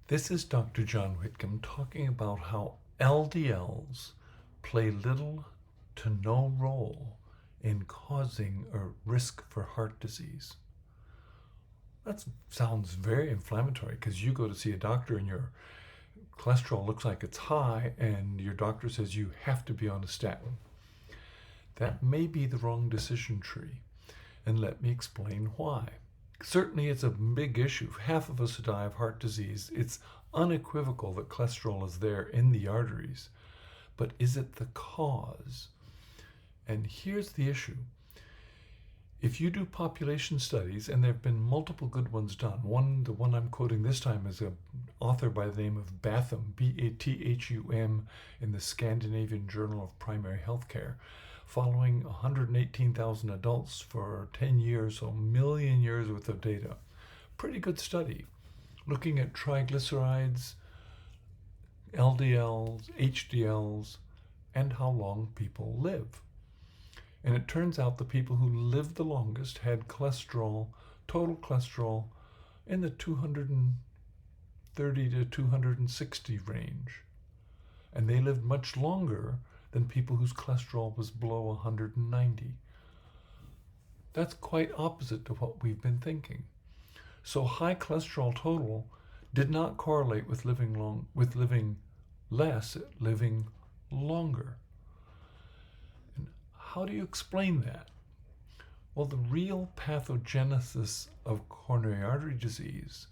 This is Dr. John Whitcomb talking about how LDLs play little to no role in causing a risk for heart disease. That sounds very inflammatory because you go to see a doctor and your cholesterol looks like it's high and your doctor says you have to be on a statin. That may be the wrong decision tree, and let me explain why. Certainly it's a big issue. Half of us who die of heart disease, it's unequivocal that cholesterol is there in the arteries. But is it the cause? And here's the issue. If you do population studies, and there have been multiple good ones done, the one I'm quoting this time is an author by the name of Bathum, B-A-T-H-U-M, in the Scandinavian Journal of Primary Healthcare, following 118,000 adults for 10 years, so a million years worth of data. Pretty good study, looking at triglycerides, LDLs, HDLs, and how long people live. And it turns out the people who lived the longest had cholesterol, total cholesterol, in the 230 to 260 range. And they lived much longer than people whose cholesterol was below 190. That's quite opposite to what we've been thinking. So high cholesterol total did not correlate with living less, living longer. And how do you explain that? Well, the real pathogenesis of coronary artery disease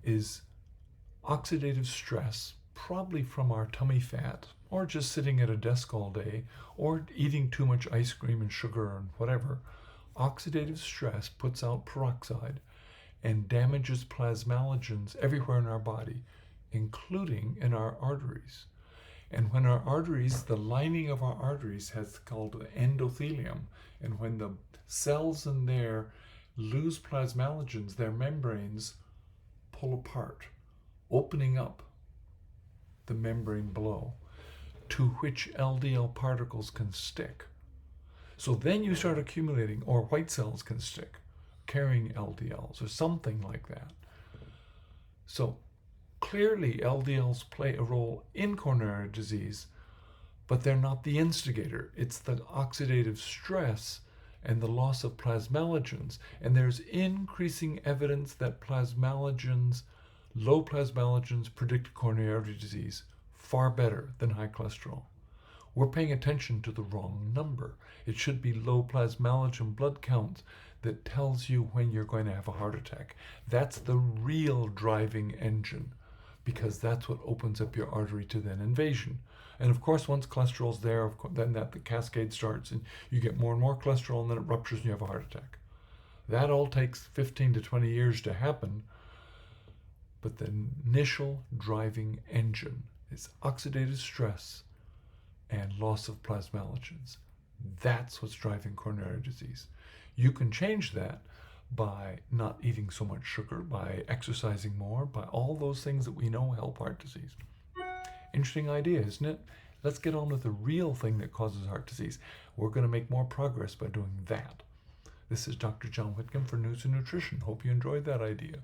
is oxidative stress, probably from our tummy fat, or just sitting at a desk all day, or eating too much ice cream and sugar and whatever. Oxidative stress puts out peroxide and damages plasmalogens everywhere in our body, including in our arteries. And when our arteries, the lining of our arteries has called endothelium, and when the cells in there lose plasmalogens, their membranes pull apart, opening up the membrane below, to which LDL particles can stick. So then you start accumulating, or white cells can stick, carrying LDLs or something like that. So clearly LDLs play a role in coronary disease, but they're not the instigator. It's the oxidative stress and the loss of plasmalogens. And there's increasing evidence that low plasmalogens predict coronary artery disease far better than high cholesterol. We're paying attention to the wrong number. It should be low plasmalogen blood count that tells you when you're going to have a heart attack. That's the real driving engine, because that's what opens up your artery to then invasion. And of course, once cholesterol's there, then the cascade starts, and you get more and more cholesterol, and then it ruptures and you have a heart attack. That all takes 15 to 20 years to happen, but the initial driving engine is oxidative stress and loss of plasmalogens. That's what's driving coronary disease. You can change that by not eating so much sugar, by exercising more, by all those things that we know help heart disease. Interesting idea, isn't it? Let's get on with the real thing that causes heart disease. We're going to make more progress by doing that. This is Dr. John Whitcomb for News and Nutrition. Hope you enjoyed that idea.